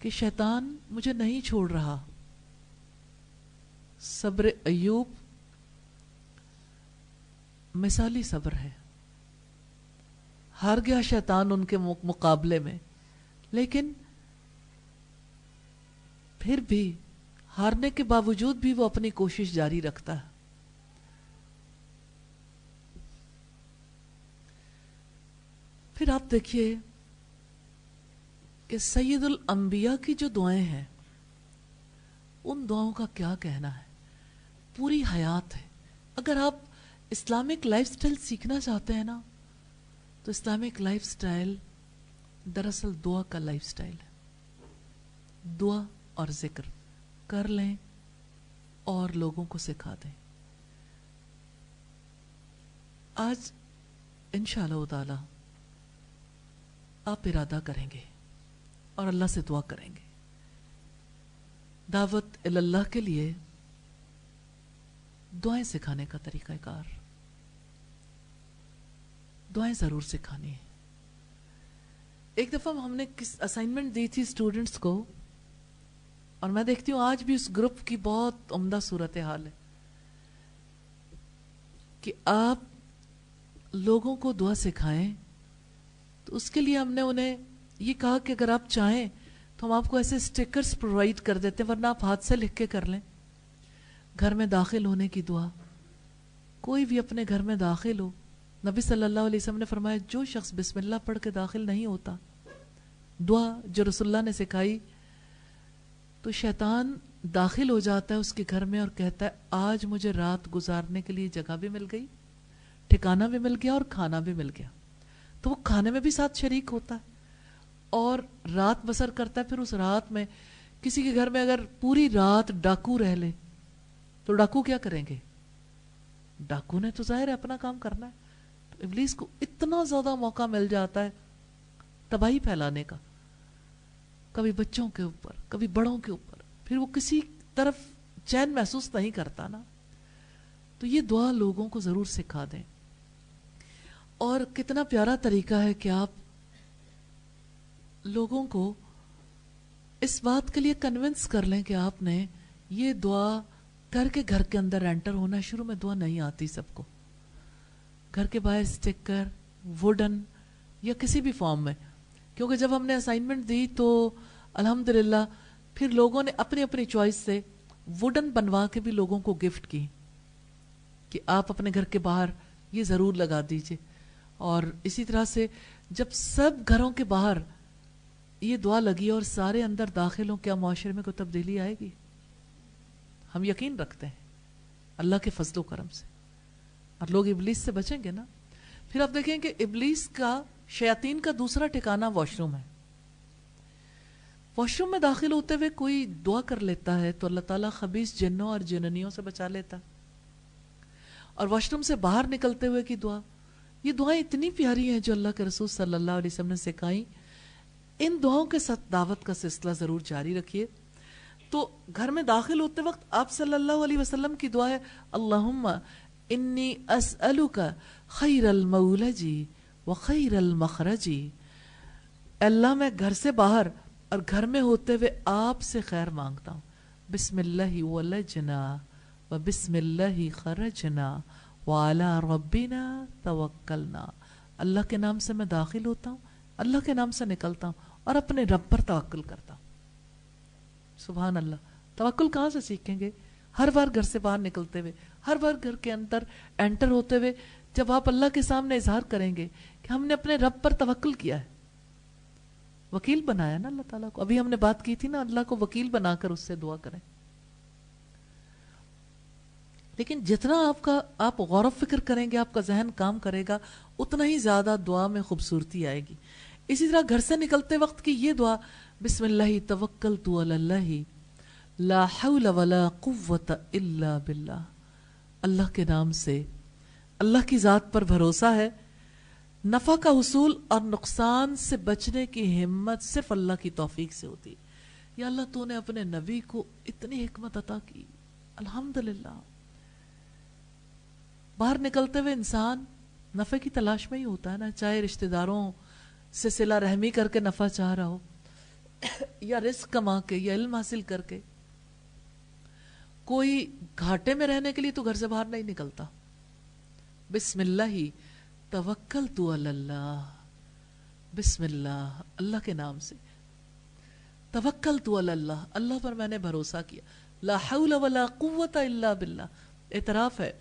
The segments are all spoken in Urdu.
کہ شیطان مجھے نہیں چھوڑ رہا. صبر ایوب مثالی صبر ہے. ہار گیا شیطان ان کے مقابلے میں، لیکن پھر بھی ہارنے کے باوجود بھی وہ اپنی کوشش جاری رکھتا ہے. پھر آپ دیکھیے کہ سید الانبیاء کی جو دعائیں ہیں ان دعاؤں کا کیا کہنا ہے. پوری حیات ہے. اگر آپ اسلامک لائف سٹائل سیکھنا چاہتے ہیں نا تو اسلامک لائف سٹائل دراصل دعا کا لائف سٹائل ہے. دعا اور ذکر کر لیں اور لوگوں کو سکھا دیں. آج انشاءاللہ تعالی آپ ارادہ کریں گے اور اللہ سے دعا کریں گے. دعوت اللہ کے لیے دعائیں سکھانے کا طریقہ کار، دعائیں ضرور سکھانی ہے. ایک دفعہ ہم نے اسائنمنٹ دی تھی اسٹوڈنٹس کو، اور میں دیکھتی ہوں آج بھی اس گروپ کی بہت عمدہ صورتحال ہے کہ آپ لوگوں کو دعا سکھائیں. تو اس کے لیے ہم نے انہیں یہ کہا کہ اگر آپ چاہیں تو ہم آپ کو ایسے سٹیکرز پرووائڈ کر دیتے ہیں، ورنہ آپ ہاتھ سے لکھ کے کر لیں. گھر میں داخل ہونے کی دعا، کوئی بھی اپنے گھر میں داخل ہو، نبی صلی اللہ علیہ وسلم نے فرمایا جو شخص بسم اللہ پڑھ کے داخل نہیں ہوتا، دعا جو رسول اللہ نے سکھائی، تو شیطان داخل ہو جاتا ہے اس کے گھر میں اور کہتا ہے آج مجھے رات گزارنے کے لیے جگہ بھی مل گئی، ٹھکانہ بھی مل گیا اور کھانا بھی مل گیا. تو وہ کھانے میں بھی ساتھ شریک ہوتا ہے اور رات بسر کرتا ہے. پھر اس رات میں کسی کے گھر میں اگر پوری رات ڈاکو رہ لے تو ڈاکو کیا کریں گے؟ ڈاکو نے تو ظاہر ہے اپنا کام کرنا ہے. تو ابلیس کو اتنا زیادہ موقع مل جاتا ہے تباہی پھیلانے کا، کبھی بچوں کے اوپر کبھی بڑوں کے اوپر. پھر وہ کسی طرف چین محسوس نہیں کرتا نا. تو یہ دعا لوگوں کو ضرور سکھا دیں. اور کتنا پیارا طریقہ ہے کہ آپ لوگوں کو اس بات کے لیے کنونس کر لیں کہ آپ نے یہ دعا کر کے گھر کے اندر انٹر ہونا. شروع میں دعا نہیں آتی سب کو، گھر کے باہر اسٹیکر، ووڈن یا کسی بھی فارم میں. کیونکہ جب ہم نے اسائنمنٹ دی تو الحمدللہ پھر لوگوں نے اپنی اپنی چوائس سے ووڈن بنوا کے بھی لوگوں کو گفٹ کی کہ آپ اپنے گھر کے باہر یہ ضرور لگا دیجئے. اور اسی طرح سے جب سب گھروں کے باہر یہ دعا لگی اور سارے اندر داخل ہوں، کیا معاشرے میں کوئی تبدیلی آئے گی؟ ہم یقین رکھتے ہیں اللہ کے فضل و کرم سے، اور لوگ ابلیس سے بچیں گے نا. پھر آپ دیکھیں کہ ابلیس کا، شیاطین کا دوسرا ٹھکانہ واش روم ہے. واش روم میں داخل ہوتے ہوئے کوئی دعا کر لیتا ہے تو اللہ تعالیٰ خبیث جنوں اور جننیوں سے بچا لیتا. اور واش روم سے باہر نکلتے ہوئے کی دعا، یہ دعائیں اتنی پیاری ہیں جو اللہ کے رسول صلی اللہ علیہ وسلم نے سکھائیں. ان دعاؤں کے ساتھ دعوت کا سلسلہ ضرور جاری رکھیے. تو گھر میں داخل ہوتے وقت آپ صلی اللہ علیہ وسلم کی دعا ہے اللہم انی اسألک خیر المولجی و خیر المخرجی. اللہ میں گھر سے باہر اور گھر میں ہوتے ہوئے آپ سے خیر مانگتا ہوں. بسم اللہ ولجنا و بسم اللہ خرجنا وعلی ربنا توکلنا. اللہ کے نام سے میں داخل ہوتا ہوں، اللہ کے نام سے نکلتا ہوں اور اپنے رب پر توکل کرتا ہوں. سبحان اللہ. توکل کہاں سے سیکھیں گے؟ ہر بار گھر سے باہر نکلتے ہوئے، ہر بار گھر کے اندر انٹر ہوتے ہوئے جب آپ اللہ کے سامنے اظہار کریں گے کہ ہم نے اپنے رب پر توکل کیا ہے، وکیل بنایا نا اللہ تعالیٰ کو. ابھی ہم نے بات کی تھی نا، اللہ کو وکیل بنا کر اس سے دعا کریں. لیکن جتنا آپ غور و فکر کریں گے، آپ کا ذہن کام کرے گا، اتنا ہی زیادہ دعا میں خوبصورتی آئے گی. اسی طرح گھر سے نکلتے وقت کی یہ دعا، بسم اللہ توکلت علی اللہ لا حول ولا قوت الا باللہ. اللہ کے نام سے، اللہ کی ذات پر بھروسہ ہے. نفع کا حصول اور نقصان سے بچنے کی ہمت صرف اللہ کی توفیق سے ہوتی. یا اللہ تو نے اپنے نبی کو اتنی حکمت عطا کی، الحمدللہ. باہر نکلتے ہوئے انسان نفع کی تلاش میں ہی ہوتا ہے نا، چاہے رشتہ داروں سے صلہ رحمی کر کے نفع چاہ رہا ہو، یا رزق کما کے یا علم حاصل کر کے، کوئی گھاٹے میں رہنے کے لیے تو گھر سے باہر نہیں نکلتا. بسم اللہ ہی توکلت علی اللہ، بسم اللہ، اللہ کے نام سے. توکلت علی اللہ، اللہ پر میں نے بھروسہ کیا. لا حول ولا قوت الا باللہ. اعتراف ہے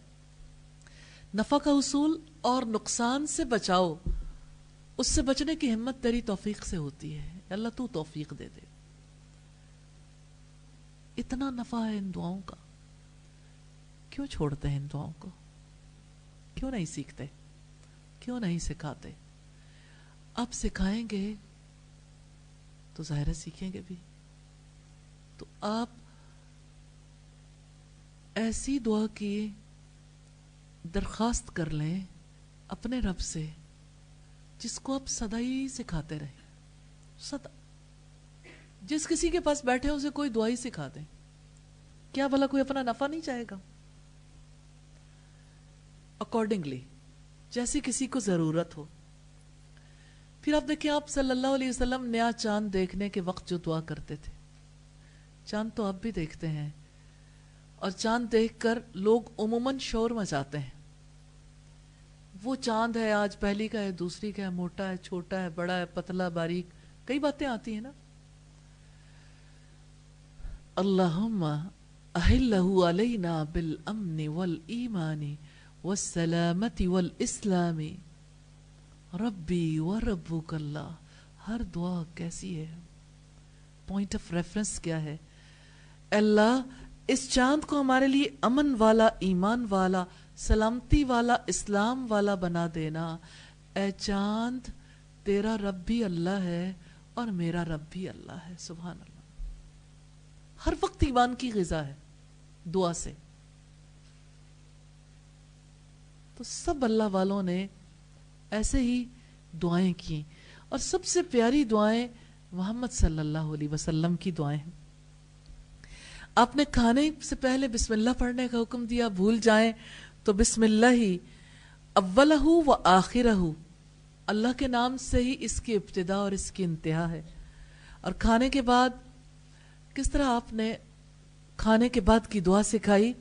نفع کا حصول اور نقصان سے بچاؤ، اس سے بچنے کی ہمت تیری توفیق سے ہوتی ہے. اللہ تو توفیق دے دے. اتنا نفع ہے ان دعاؤں کا، کیوں چھوڑتے ہیں ان دعاؤں کو؟ کیوں نہیں سیکھتے؟ کیوں نہیں سکھاتے؟ اب سکھائیں گے تو ظاہر سیکھیں گے بھی. تو آپ ایسی دعا کی درخواست کر لیں اپنے رب سے جس کو آپ سدا ہی سکھاتے رہیں. سدا جس کسی کے پاس بیٹھے اسے کوئی دعا ہی سکھا دیں. کیا بھلا کوئی اپنا نفع نہیں چاہے گا؟ اکارڈنگلی جیسی کسی کو ضرورت ہو. پھر آپ دیکھیں آپ صلی اللہ علیہ وسلم نیا چاند دیکھنے کے وقت جو دعا کرتے تھے. چاند تو آپ بھی دیکھتے ہیں، اور چاند دیکھ کر لوگ عموماً شور مچاتے ہیں. وہ چاند ہے، آج پہلی کا ہے، دوسری کا ہے، موٹا ہے، چھوٹا ہے، بڑا ہے، پتلا، باریک، کئی باتیں آتی ہیں نا. اللہم احلہ علینا بالامن والایمان والسلامت والاسلام ربی وربک اللہ. ہر دعا کیسی ہے، پوائنٹ آف ریفرنس کیا ہے؟ اللہ اس چاند کو ہمارے لیے امن والا، ایمان والا، سلامتی والا، اسلام والا بنا دینا. اے چاند، تیرا رب بھی اللہ ہے اور میرا رب بھی اللہ ہے. سبحان اللہ. ہر وقت ایمان کی غذا ہے دعا سے. تو سب اللہ والوں نے ایسے ہی دعائیں کی، اور سب سے پیاری دعائیں محمد صلی اللہ علیہ وسلم کی دعائیں ہیں. آپ نے کھانے سے پہلے بسم اللہ پڑھنے کا حکم دیا. بھول جائیں تو بسم اللہ ہی اولہ و آخرہ، اللہ کے نام سے ہی اس کی ابتدا اور اس کی انتہا ہے. اور کھانے کے بعد کس طرح آپ نے کھانے کے بعد کی دعا سکھائی.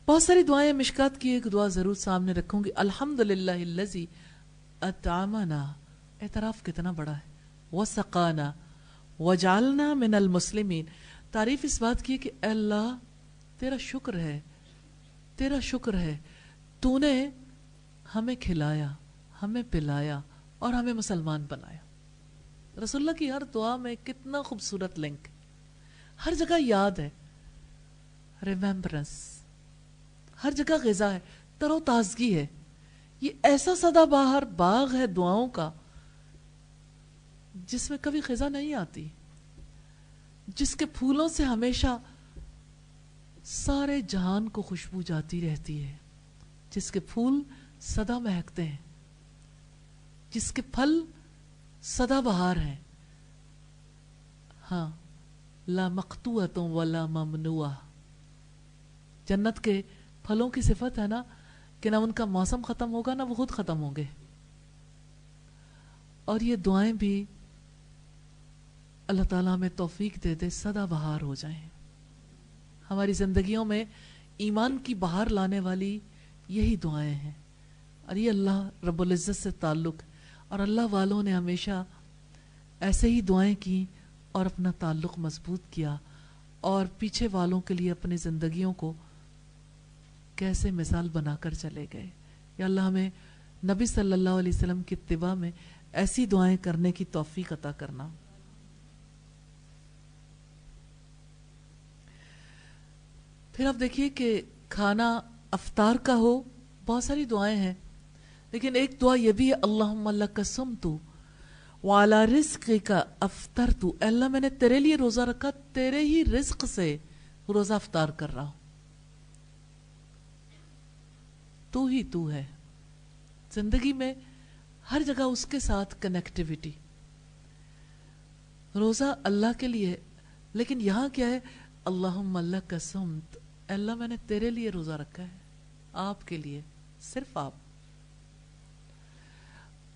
بہت ساری دعائیں، مشکات کی ایک دعا ضرور سامنے رکھوں گی. الحمدللہ الذی اطعمنا، اعتراف کتنا بڑا ہے، وسقانا وجعلنا من المسلمین. تعریف اس بات کی کہ اے اللہ تیرا شکر ہے، تیرا شکر ہے، تو نے ہمیں کھلایا، ہمیں پلایا اور ہمیں مسلمان بنایا. رسول اللہ کی ہر دعا میں کتنا خوبصورت لنک، ہر جگہ یاد ہے، ریممبرنس، ہر جگہ غذا ہے، تر و تازگی ہے. یہ ایسا سدا بہار باغ ہے دعاؤں کا جس میں کبھی خزاں نہیں آتی، جس کے پھولوں سے ہمیشہ سارے جہان کو خوشبو جاتی رہتی ہے، جس کے پھول سدا مہکتے ہیں، جس کے پھل سدا بہار ہیں. ہاں، لا مقطوعۃ ولا ممنوعہ. جنت کے پھلوں کی صفت ہے نا کہ نہ ان کا موسم ختم ہوگا نہ وہ خود ختم ہوں گے. اور یہ دعائیں بھی اللہ تعالیٰ ہمیں توفیق دے دے سدا بہار ہو جائیں. ہماری زندگیوں میں ایمان کی بہار لانے والی یہی دعائیں ہیں، اور یہ اللہ رب العزت سے تعلق. اور اللہ والوں نے ہمیشہ ایسے ہی دعائیں کی اور اپنا تعلق مضبوط کیا، اور پیچھے والوں کے لیے اپنی زندگیوں کو کیسے مثال بنا کر چلے گئے. یا اللہ ہمیں نبی صلی اللہ علیہ وسلم کی اتباع میں ایسی دعائیں کرنے کی توفیق عطا کرنا. پھر آپ دیکھیے کہ کھانا افطار کا ہو، بہت ساری دعائیں ہیں، لیکن ایک دعا یہ بھی ہے، اللہم لک صمت وعلی رزقک افطرت. اللہ میں نے تیرے لیے روزہ رکھا، تیرے ہی رزق سے روزہ افطار کر رہا ہوں. تو ہی تو ہے. زندگی میں ہر جگہ اس کے ساتھ کنیکٹیویٹی. روزہ اللہ کے لیے، لیکن یہاں کیا ہے، اللہم لک صمت، اللہ میں نے تیرے لیے روزہ رکھا ہے، آپ کے لیے، صرف آپ،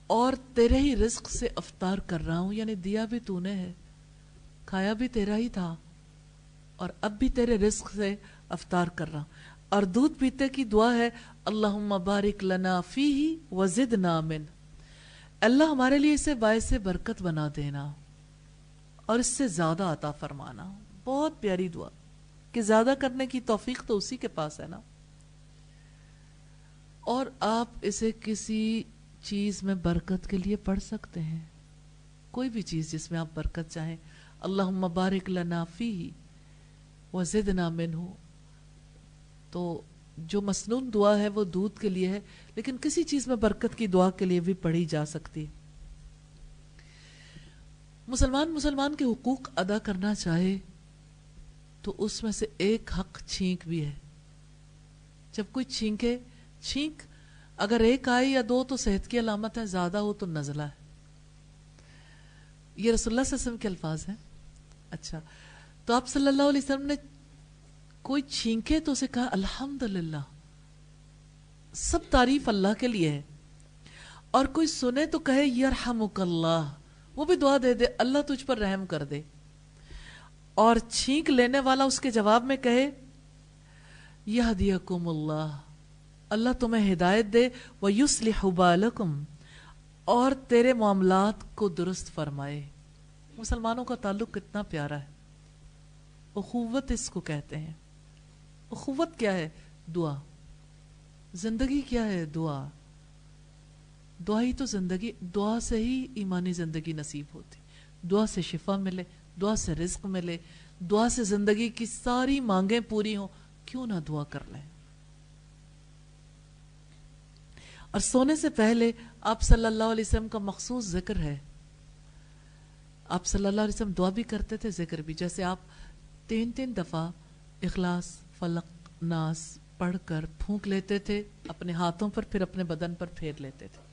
اور تیرے ہی رزق سے افطار کر رہا ہوں، یعنی دیا بھی تو نے ہے کھایا بھی تیرا ہی تھا اور اب بھی تیرے رزق سے افطار کر رہا. اور دودھ پیتے کی دعا ہے اللہم بارک لنا فیہ وزدنا من. اللہ ہمارے لیے اسے باعث برکت بنا دینا اور اس سے زیادہ عطا فرمانا. بہت پیاری دعا کہ زیادہ کرنے کی توفیق تو اسی کے پاس ہے نا. اور آپ اسے کسی چیز میں برکت کے لیے پڑھ سکتے ہیں, کوئی بھی چیز جس میں آپ برکت چاہیں. اللہم بارک لنا فیہ وزدنا منہ. تو جو مسنون دعا ہے وہ دودھ کے لیے ہے, لیکن کسی چیز میں برکت کی دعا کے لیے بھی پڑھی جا سکتی. مسلمان کے حقوق ادا کرنا چاہے تو اس میں سے ایک حق چھینک بھی ہے. جب کوئی چھینکے, چھینک اگر ایک آئے یا دو تو صحت کی علامت ہے, زیادہ ہو تو نزلہ ہے. یہ رسول اللہ صلی اللہ علیہ وسلم کے الفاظ ہیں. اچھا, تو آپ صلی اللہ علیہ وسلم نے کوئی چھینکے تو اسے کہا الحمدللہ, سب تعریف اللہ کے لیے ہے. اور کوئی سنے تو کہے یرحمک اللہ, وہ بھی دعا دے دے اللہ تجھ پر رحم کر دے. اور چھینک لینے والا اس کے جواب میں کہے یہدیکم اللہ, اللہ تمہیں ہدایت دے, ویصلح بالکم, اور تیرے معاملات کو درست فرمائے. مسلمانوں کا تعلق کتنا پیارا ہے. اخوت اس کو کہتے ہیں. اخوت کیا ہے؟ دعا. زندگی کیا ہے؟ دعا. دعا ہی تو زندگی, دعا سے ہی ایمانی زندگی نصیب ہوتی. دعا سے شفا ملے, دعا سے رزق ملے, دعا سے زندگی کی ساری مانگیں پوری ہوں. کیوں نہ دعا کر لیں. اور سونے سے پہلے آپ صلی اللہ علیہ وسلم کا مخصوص ذکر ہے. آپ صلی اللہ علیہ وسلم دعا بھی کرتے تھے, ذکر بھی. جیسے آپ 3 دفعہ اخلاص, فلق, ناس پڑھ کر پھونک لیتے تھے اپنے ہاتھوں پر, پھر اپنے بدن پر پھیر لیتے تھے.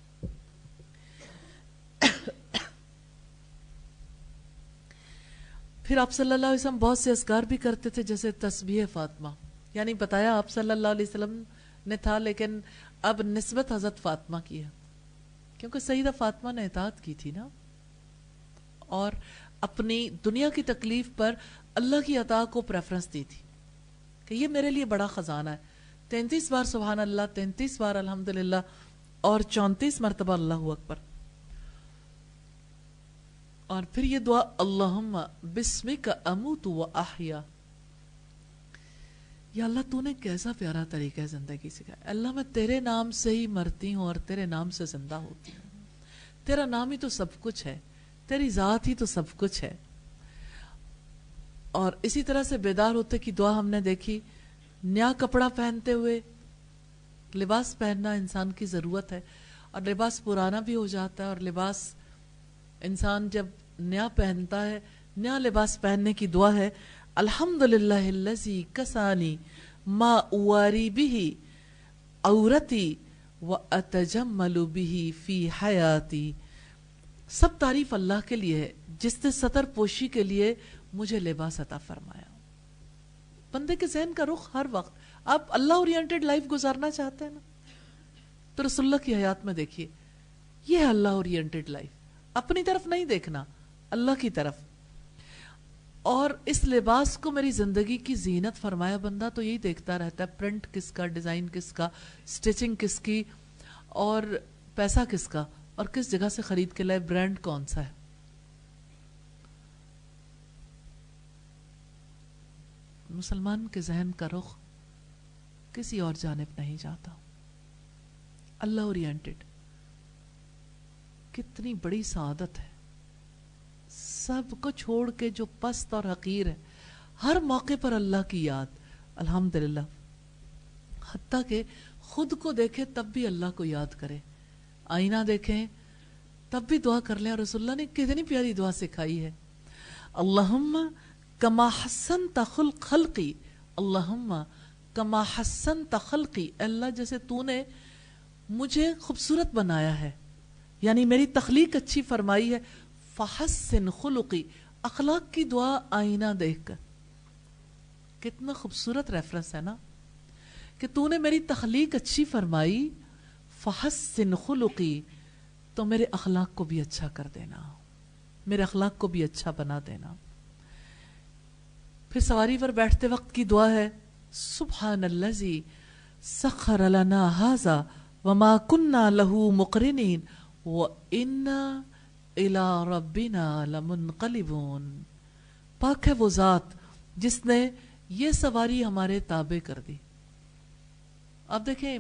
پھر آپ صلی اللہ علیہ وسلم بہت سے اذکار بھی کرتے تھے, جیسے تسبیح فاطمہ. یعنی بتایا آپ صلی اللہ علیہ وسلم نے تھا, لیکن اب نسبت حضرت فاطمہ کی ہے, کیونکہ سیدہ فاطمہ نے اطاعت کی تھی نا, اور اپنی دنیا کی تکلیف پر اللہ کی عطا کو پریفرنس دی تھی کہ یہ میرے لیے بڑا خزانہ ہے. 33 بار سبحان اللہ, 33 بار الحمدللہ, اور 34 مرتبہ اللہ اکبر. اور پھر یہ دعا اللہم بسمک اموت و احیا. یا اللہ تو نے کیسا پیارا طریقہ ہے زندگی سکھایا. اللہ میں تیرے نام سے ہی مرتی ہوں اور تیرے نام سے زندہ ہوتی ہوں. تیرا نام ہی تو سب کچھ ہے, تیری ذات ہی تو سب کچھ ہے. اور اسی طرح سے بیدار ہوتے کی دعا ہم نے دیکھی. نیا کپڑا پہنتے ہوئے, لباس پہننا انسان کی ضرورت ہے, اور لباس پرانا بھی ہو جاتا ہے, اور لباس انسان جب نیا پہنتا ہے, نیا لباس پہننے کی دعا ہے الحمدللہ الذی کسانی ما اواری بہ عورتی واتجمل بہ فی حیاتی. سب تعریف اللہ کے لیے ہے جس نے ستر پوشی کے لیے مجھے لباس عطا فرمایا. بندے کے ذہن کا رخ ہر وقت, آپ اللہ اورینٹڈ لائف گزارنا چاہتے ہیں نا, تو رسول اللہ کی حیات میں دیکھیے, یہ ہے اللہ اورینٹڈ لائف. اپنی طرف نہیں دیکھنا, اللہ کی طرف. اور اس لباس کو میری زندگی کی زینت فرمایا بندہ تو یہی دیکھتا رہتا ہے, پرنٹ کس کا, ڈیزائن کس کا, سٹیچنگ کس کی, اور پیسہ کس کا, اور کس جگہ سے خرید کے لائے, برانڈ کون سا ہے. مسلمان کے ذہن کا رخ کسی اور جانب نہیں جاتا. اللہ اورینٹڈ کتنی بڑی سعادت ہے. سب کو چھوڑ کے جو پست اور حقیر ہے, ہر موقع پر اللہ کی یاد. الحمدللہ, حتیٰ کہ خود کو دیکھے تب بھی اللہ کو یاد کرے, آئینہ دیکھیں تب بھی دعا کر لیں. اور رسول اللہ نے کتنی پیاری دعا سکھائی ہے, اللہم کما حسنت خلقی, اللہم کما حسنت خلقی. اللہ جیسے تو نے مجھے خوبصورت بنایا ہے, یعنی میری تخلیق اچھی فرمائی ہے, فحسن خلقی. اخلاق کی دعا آئینہ دیکھ کر, کتنا خوبصورت ریفرنس ہے نا, کہ تو نے میری تخلیق اچھی فرمائی, فحسن خلقی, تو میرے اخلاق کو بھی اچھا کر دینا, میرے اخلاق کو بھی اچھا بنا دینا. پھر سواری پر بیٹھتے وقت کی دعا ہے سبحان الذی سخر لنا ھذا وما كنا له مقرنین وإنا إلی ربنا لمنقلبون. پاک ہے وہ ذات جس نے یہ سواری ہمارے تابع کر دی. اب دیکھیں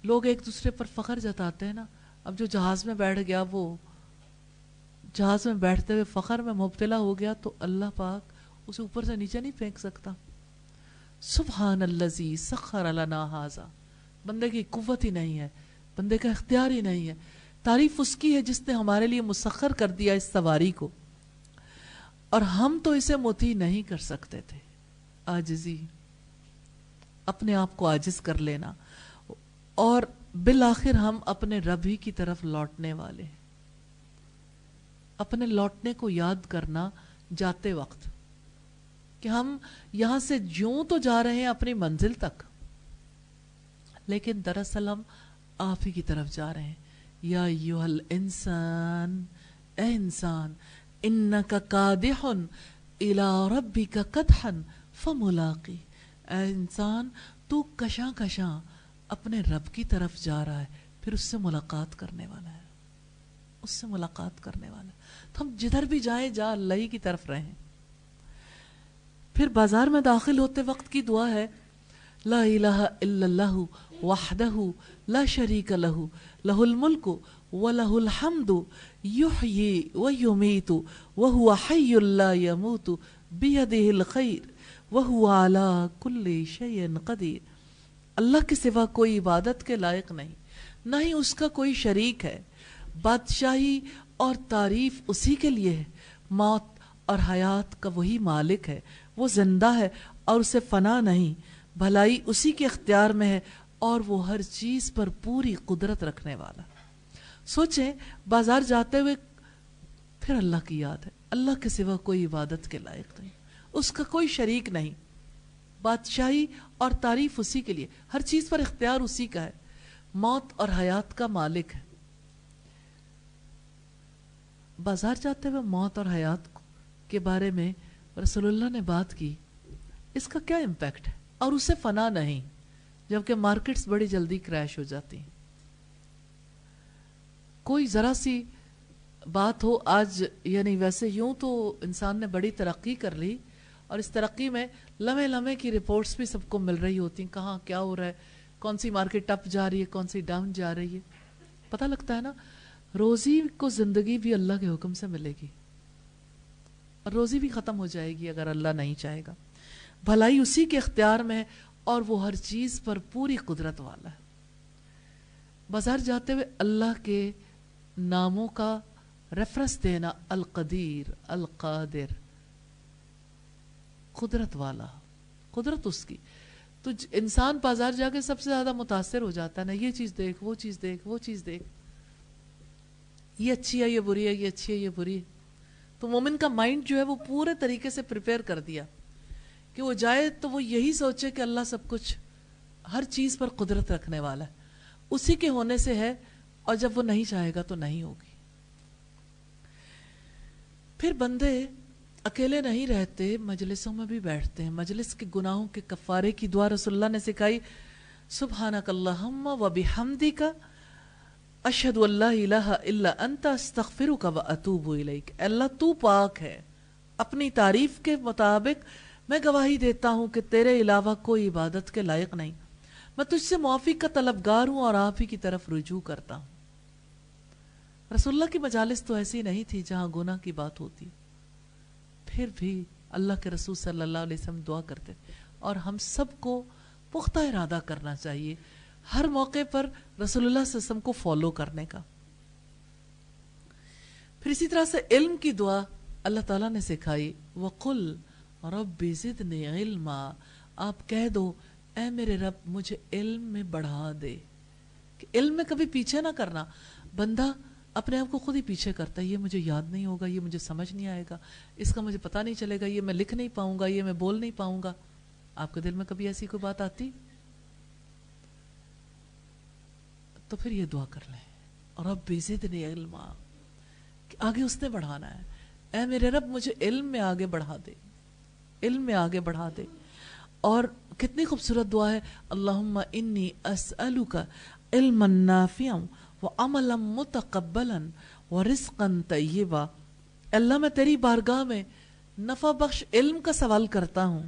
لوگ ایک دوسرے پر فخر جتاتے ہیں نا. اب جو جہاز میں بیٹھ گیا وہ جہاز میں بیٹھتے ہوئے فخر میں مبتلا ہو گیا تو اللہ پاک اسے اوپر سے نیچے نہیں پھینک سکتا. سبحان الذی سخر لنا ھذا. بندے کی قوت ہی نہیں ہے, بندے کا اختیار ہی نہیں ہے. تعریف اس کی ہے جس نے ہمارے لیے مسخر کر دیا اس سواری کو, اور ہم تو اسے مطیع نہیں کر سکتے تھے. عاجزی, اپنے آپ کو عاجز کر لینا, اور بالآخر ہم اپنے رب ہی کی طرف لوٹنے والے ہیں. اپنے لوٹنے کو یاد کرنا جاتے وقت کہ ہم یہاں سے جوں تو جا رہے ہیں اپنی منزل تک, لیکن دراصل ہم آپ ہی کی طرف جا رہے ہیں. یا ایھا الانسان, اے انسان, انک کادح الی ربک کدحا فملاقی. اے انسان تو کشاں کشاں اپنے رب کی طرف جا رہا ہے, پھر اس سے ملاقات کرنے والا ہے, اس سے ملاقات کرنے والا ہے. تو ہم جدھر بھی جائیں جا اللہ ہی کی طرف رہیں. پھر بازار میں داخل ہوتے وقت کی دعا ہے لا الہ الا اللہ وحدہ لا شریک لہ لہ الملک ولہ الحمد یحیی ویمیت وہو حی لا یموت بیدہ الخیر وہو علی کل شیء قدیر. اللہ کے سوا کوئی عبادت کے لائق نہیں, نہ ہی اس کا کوئی شریک ہے. بادشاہی اور تعریف اسی کے لیے ہے. موت اور حیات کا وہی مالک ہے, وہ زندہ ہے اور اسے فنا نہیں. بھلائی اسی کے اختیار میں ہے اور وہ ہر چیز پر پوری قدرت رکھنے والا. سوچیں بازار جاتے ہوئے پھر اللہ کی یاد ہے. اللہ کے سوا کوئی عبادت کے لائق نہیں, اس کا کوئی شریک نہیں. بادشاہی اور تعریف اسی کے لیے, ہر چیز پر اختیار اسی کا ہے, موت اور حیات کا مالک ہے. بازار جاتے ہوئے موت اور حیات کے بارے میں رسول اللہ نے بات کی, اس کا کیا امپیکٹ ہے, اور اسے فنا نہیں, جبکہ مارکیٹس بڑی جلدی کریش ہو جاتی ہیں. کوئی ذرا سی بات ہو آج, یعنی ویسے یوں تو انسان نے بڑی ترقی کر لی, اور اس ترقی میں لمحے لمحے کی رپورٹس بھی سب کو مل رہی ہوتی ہیں, کہاں کیا ہو رہا ہے, کون سی مارکیٹ اپ جا رہی ہے, کون سی ڈاؤن جا رہی ہے. پتہ لگتا ہے نا, روزی کو زندگی بھی اللہ کے حکم سے ملے گی, اور روزی بھی ختم ہو جائے گی اگر اللہ نہیں چاہے گا. بھلائی اسی کے اختیار میں ہے اور وہ ہر چیز پر پوری قدرت والا ہے. بازار جاتے ہوئے اللہ کے ناموں کا ریفرنس دینا, القدیر, القادر, قدرت والا, قدرت اس کی. تو انسان بازار جا کے سب سے زیادہ متاثر ہو جاتا ہے نا, یہ چیز دیکھ, وہ چیز دیکھ, وہ چیز دیکھ, یہ اچھی ہے, یہ بری ہے, یہ اچھی ہے, یہ بری ہے. تو مومن کا مائنڈ جو ہے وہ پورے طریقے سے پریپیئر کر دیا کہ وہ جائے تو وہ یہی سوچے کہ اللہ سب کچھ, ہر چیز پر قدرت رکھنے والا ہے, اسی کے ہونے سے ہے, اور جب وہ نہیں چاہے گا تو نہیں ہوگی. پھر بندے اکیلے نہیں رہتے, مجلسوں میں بھی بیٹھتے ہیں. مجلس کے گناہوں کے کفارے کی دعا رسول اللہ نے سکھائی, سبحانک اللہم و بحمدک اشہد ان لا الہ الا انت استغفرک و اتوب الیک. اللہ تو پاک ہے, اپنی تعریف کے مطابق میں گواہی دیتا ہوں کہ تیرے علاوہ کوئی عبادت کے لائق نہیں, میں تجھ سے معافی کا طلبگار ہوں اور آپ ہی کی طرف رجوع کرتا ہوں. رسول اللہ کی مجالس تو ایسی نہیں تھی جہاں گناہ کی بات ہوتی, پھر بھی اللہ کے رسول صلی اللہ علیہ وسلم دعا کرتے. اور ہم سب کو پختہ ارادہ کرنا چاہیے ہر موقع پر رسول اللہ صلی اللہ علیہ وسلم کو فالو کرنے کا. پھر اسی طرح سے علم کی دعا اللہ تعالیٰ نے سکھائی, وَقُلْ رَبِّ زِدْنِي عِلْمًا. آپ کہہ دو اے میرے رب مجھے علم میں بڑھا دے. کہ علم میں کبھی پیچھے نہ کرنا. بندہ اپنے آپ کو خود ہی پیچھے کرتا ہے, یہ مجھے یاد نہیں ہوگا, یہ مجھے سمجھ نہیں آئے گا, اس کا مجھے پتہ نہیں چلے گا, یہ میں لکھ نہیں پاؤں گا, یہ میں بول نہیں پاؤں گا. آپ کے دل میں کبھی ایسی کوئی بات آتی؟ تو پھر یہ دعا کر لیں, رب زدنی علما, آگے اس نے بڑھانا ہے, اے میرے رب مجھے علم میں آگے بڑھا دے. علم میں آگے بڑھا دے. اور کتنی خوبصورت دعا ہے, اللہم انی اسألک علما نافعا وعملا متقبلا ورزقا طیبا. اللہ میں تیری بارگاہ میں نفع بخش علم کا سوال کرتا ہوں,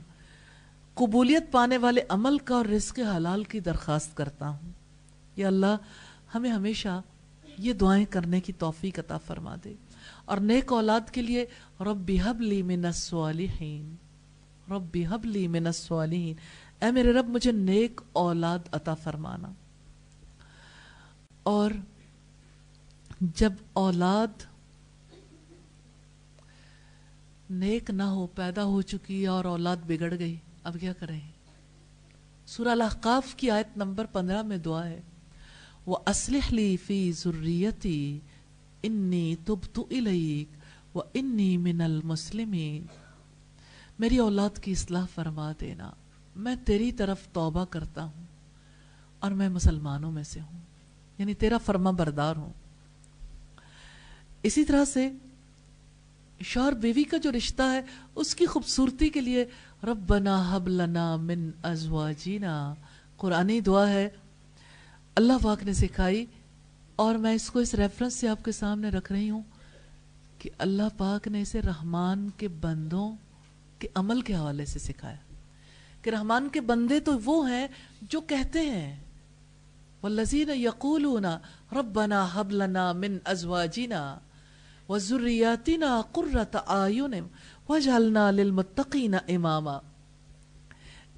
قبولیت پانے والے عمل کا اور رزق حلال کی درخواست کرتا ہوں. یا اللہ ہمیں ہمیشہ یہ دعائیں کرنے کی توفیق عطا فرما دے. اور نیک اولاد کے لیے رب ہب لی من الصالحین, رب ہب لی من الصالحین, اے میرے رب مجھے نیک اولاد عطا فرمانا. اور جب اولاد نیک نہ ہو, پیدا ہو چکی اور اولاد بگڑ گئی, اب کیا کریں؟ سورہ الاحقاف کی آیت نمبر 15 میں دعا ہے, وَأَصْلِحْ لِي فِي ذُرِّيَّتِي إِنِّي تُبْتُ إِلَيْكَ وَإِنِّي مِنَ الْمُسْلِمِينَ. میری اولاد کی اصلاح فرما دینا, میں تیری طرف توبہ کرتا ہوں اور میں مسلمانوں میں سے ہوں, یعنی تیرا فرما بردار ہوں. اسی طرح سے شوہر بیوی کا جو رشتہ ہے اس کی خوبصورتی کے لیے ربنا ہب لنا من ازواجنا, قرآنی دعا ہے, اللہ پاک نے سکھائی, اور میں اس کو اس ریفرنس سے آپ کے سامنے رکھ رہی ہوں کہ اللہ پاک نے اسے رحمان کے بندوں کے عمل کے حوالے سے سکھایا کہ رحمان کے بندے تو وہ ہیں جو کہتے ہیں والذین یقولون ربنا ہب لنا من ازواجنا وذریاتنا قرۃ اعین واجعلنا للمتقین اماما.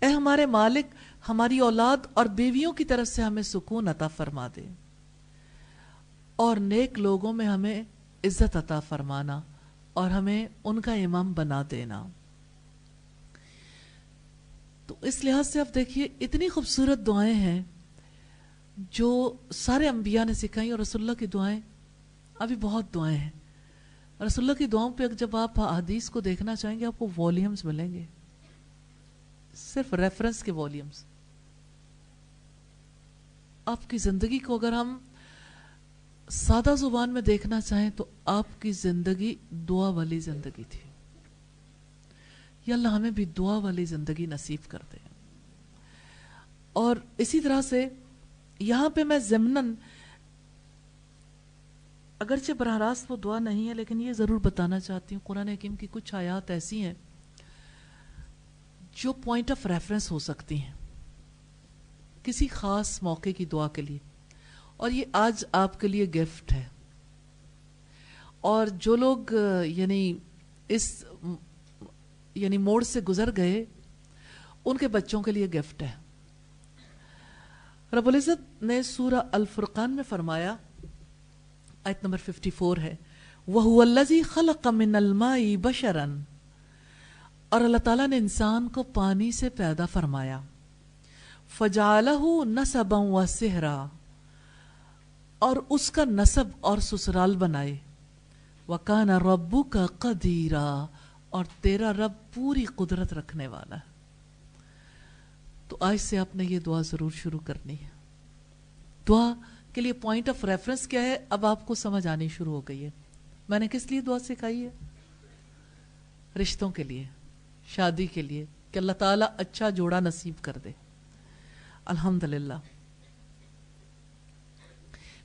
اے ہمارے مالک, ہماری اولاد اور بیویوں کی طرف سے ہمیں سکون عطا فرما دے اور نیک لوگوں میں ہمیں عزت عطا فرمانا اور ہمیں ان کا امام بنا دینا. تو اس لحاظ سے آپ دیکھیے اتنی خوبصورت دعائیں ہیں جو سارے انبیاء نے سکھائیں, اور رسول اللہ کی دعائیں, ابھی بہت دعائیں ہیں رسول اللہ کی دعاؤں پہ. جب آپ حدیث کو دیکھنا چاہیں گے آپ کو والیومز ملیں گے, صرف ریفرنس کے والیومز. آپ کی زندگی کو اگر ہم سادہ زبان میں دیکھنا چاہیں تو آپ کی زندگی دعا والی زندگی تھی. یا اللہ ہمیں بھی دعا والی زندگی نصیب کر دے. اور اسی طرح سے یہاں پہ میں ضمناً, اگرچہ براہ راست وہ دعا نہیں ہے, لیکن یہ ضرور بتانا چاہتی ہوں, قرآن حکیم کی کچھ آیات ایسی ہیں جو پوائنٹ آف ریفرنس ہو سکتی ہیں کسی خاص موقع کی دعا کے لیے, اور یہ آج آپ کے لیے گفٹ ہے. اور جو لوگ یعنی موڑ سے گزر گئے ان کے بچوں کے لیے گفٹ ہے. رب العزت نے سورہ الفرقان میں فرمایا, آیت نمبر 54 ہے, وَهُوَ الَّذِي خَلَقَ مِنَ الْمَاءِ بَشَرًا, اور اللہ تعالیٰ نے انسان کو پانی سے پیدا فرمایا, فَجَعَلَهُ نَسَبًا وَسِحْرًا, اور اس کا نسب اور سسرال بنائے, وَكَانَ رَبُّكَ قَدِيرًا, اور تیرا رب پوری قدرت رکھنے والا ہے. تو آج سے آپ نے یہ دعا ضرور شروع کرنی ہے. دعا کے لیے پوائنٹ آف ریفرنس کیا ہے اب آپ کو سمجھ آنی شروع ہو گئی ہے. میں نے کس لیے دعا سکھائی ہے؟ رشتوں کے لیے, شادی کے لیے, کہ اللہ تعالیٰ اچھا جوڑا نصیب کر دے. الحمدللہ.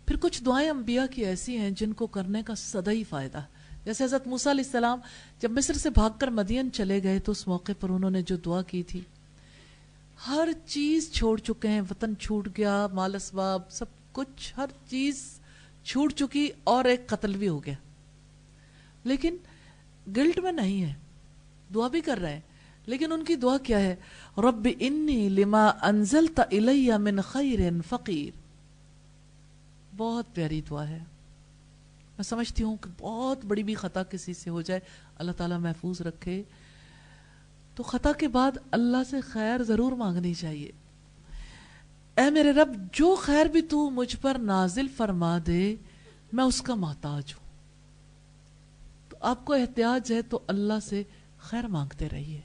پھر کچھ دعائیں انبیاء کی ایسی ہیں جن کو کرنے کا سدا ہی فائدہ ہے. جیسے حضرت موسیٰ علیہ السلام جب مصر سے بھاگ کر مدین چلے گئے تو اس موقع پر انہوں نے جو دعا کی تھی, ہر چیز چھوڑ چکے ہیں, وطن چھوٹ گیا, مال اسباب سب کچھ, ہر چیز چھوٹ چکی, اور ایک قتل بھی ہو گیا, لیکن گلٹ میں نہیں ہے, دعا بھی کر رہے ہیں. لیکن ان کی دعا کیا ہے؟ رب انی لما انزلت الی من خیر فقیر. بہت پیاری دعا ہے. میں سمجھتی ہوں کہ بہت بڑی بھی خطا کسی سے ہو جائے, اللہ تعالیٰ محفوظ رکھے, تو خطا کے بعد اللہ سے خیر ضرور مانگنی چاہیے. اے میرے رب, جو خیر بھی تو مجھ پر نازل فرما دے میں اس کا محتاج ہوں. تو آپ کو احتیاج ہے تو اللہ سے خیر مانگتے رہیے,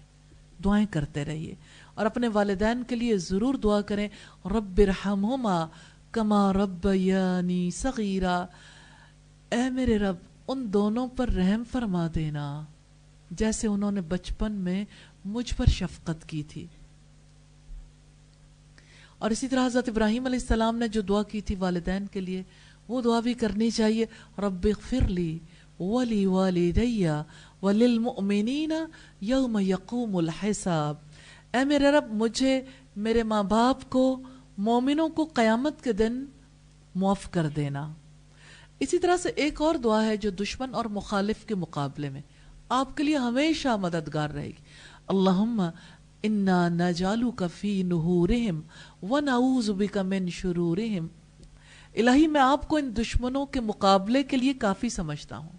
دعائیں کرتے رہیے, اور اپنے والدین کے لیے ضرور دعا کریں, رب ارحمہما کما ربیانی صغیرا. اے میرے رب ان دونوں پر رحم فرما دینا جیسے انہوں نے بچپن میں مجھ پر شفقت کی تھی. اور اسی طرح حضرت ابراہیم علیہ السلام نے جو دعا کی تھی والدین کے لیے، وہ دعا بھی کرنی چاہیے. رب اغفر لی ولی والدی وللمؤمنین یوم یقوم الحساب. اے میرے رب مجھے، میرے ماں باپ کو، مومنوں کو قیامت کے دن معاف کر دینا. اسی طرح سے ایک اور دعا ہے جو دشمن اور مخالف کے مقابلے میں آپ کے لیے ہمیشہ مددگار رہے گی. اللہم انا نجعلک فی نحورہم ونعوذ بک من شرورہم. الہی میں آپ کو ان دشمنوں کے مقابلے کے لیے کافی سمجھتا ہوں.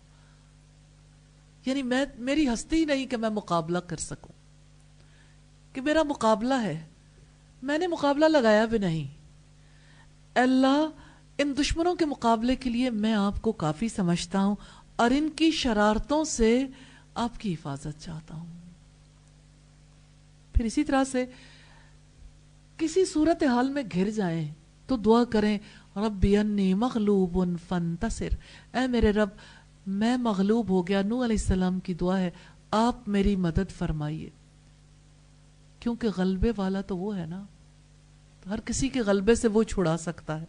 یعنی میری ہستی نہیں کہ میں مقابلہ کر سکوں، کہ میرا مقابلہ ہے، میں نے مقابلہ لگایا بھی نہیں. اللہ ان دشمنوں کے مقابلے کے لیے میں آپ کو کافی سمجھتا ہوں اور ان کی شرارتوں سے آپ کی حفاظت چاہتا ہوں. پھر اسی طرح سے کسی صورتحال میں گھر جائیں تو دعا کریں ربی انی مغلوب فانتصر. اے میرے رب میں مغلوب ہو گیا. نوح علیہ السلام کی دعا ہے آپ میری مدد فرمائیے، کیونکہ غلبے والا تو وہ ہے نا، ہر کسی کے غلبے سے وہ چھڑا سکتا ہے.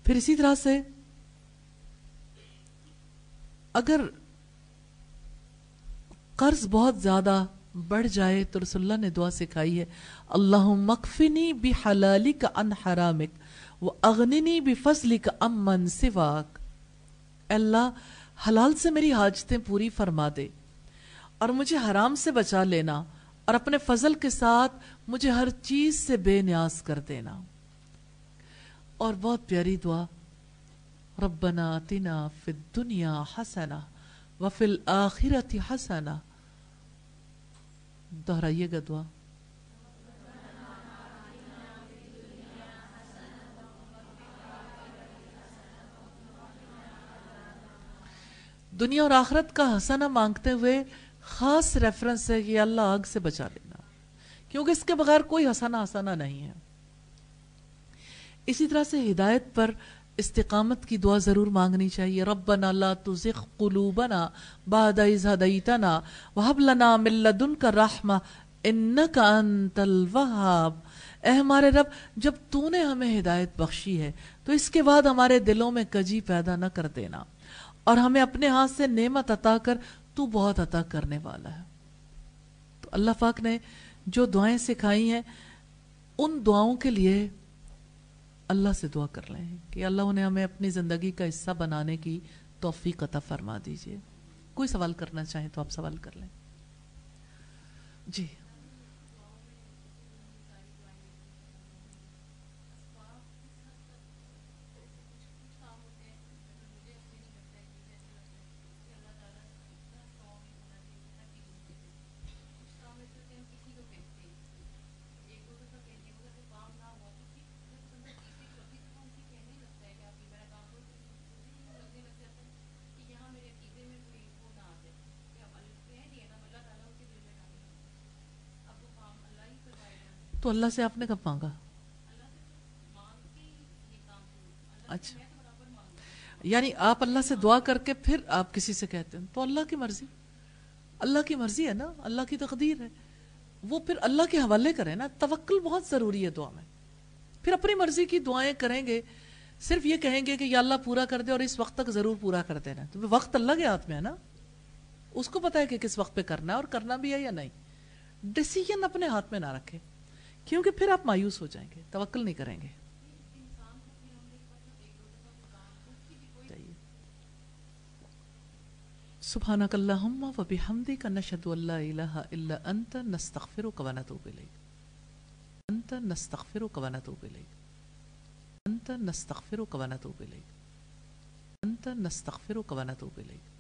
پھر اسی طرح سے اگر قرض بہت زیادہ بڑھ جائے تو رسول اللہ نے دعا سکھائی ہے اللہم اکفنی بحلالک عن حرامک واغننی بفضلک عمن سواک. اللہ حلال سے میری حاجتیں پوری فرما دے اور مجھے حرام سے بچا لینا، اور اپنے فضل کے ساتھ مجھے ہر چیز سے بے نیاز کر دینا. اور بہت پیاری دعا ربنا آتنا فی الدنیا حسنہ وفی الآخرۃ حسنہ. دہرائیے گا دعا. دنیا اور آخرت کا حسنہ مانگتے ہوئے خاص ریفرنس ہے کہ اللہ آگ سے بچا لینا، کیونکہ اس کے بغیر کوئی حسنہ نہیں ہے. اسی طرح سے ہدایت پر استقامت کی دعا ضرور مانگنی چاہیے. ربنا لا تزغ قلوبنا بعد اذ ہدیتنا وہب لنا من لدنک رحمہ انک انت الوہاب. اے ہمارے رب جب تو نے ہمیں ہدایت بخشی ہے تو اس کے بعد ہمارے دلوں میں کجی پیدا نہ کر دینا، اور ہمیں اپنے ہاتھ سے نعمت عطا کر، تو بہت عطا کرنے والا ہے. تو اللہ پاک نے جو دعائیں سکھائی ہیں ان دعاؤں کے لیے اللہ سے دعا کر لیں کہ اللہ انہیں ہمیں اپنی زندگی کا حصہ بنانے کی توفیق عطا فرما دیجئے. کوئی سوال کرنا چاہیں تو آپ سوال کر لیں. جی تو اللہ سے آپ نے کب مانگا؟ اچھا، یعنی آپ اللہ سے دعا کر کے پھر آپ کسی سے کہتے ہیں تو اللہ کی مرضی، اللہ کی مرضی ہے نا، اللہ کی تقدیر ہے، وہ پھر اللہ کے حوالے کریں نا. توکل بہت ضروری ہے دعا میں. پھر اپنی مرضی کی دعائیں کریں گے، صرف یہ کہیں گے کہ یا اللہ پورا کر دے اور اس وقت تک ضرور پورا کر دینا، تو وقت اللہ کے ہاتھ میں ہے نا، اس کو پتا ہے کہ کس وقت پہ کرنا ہے اور کرنا بھی ہے یا نہیں. ڈیسیژن اپنے ہاتھ میں نہ رکھے، کیونکہ پھر آپ مایوس ہو جائیں گے، توکل نہیں کریں گے. سبحانک اللہم و بحمدک نشہد ان لا الہ الا انت نستغفرک و نتوب الیک. انت نستغفرک و نتوب الیک. انت نستغفرک و نتوب الیک. انت نستغفرک و نتوب الیک.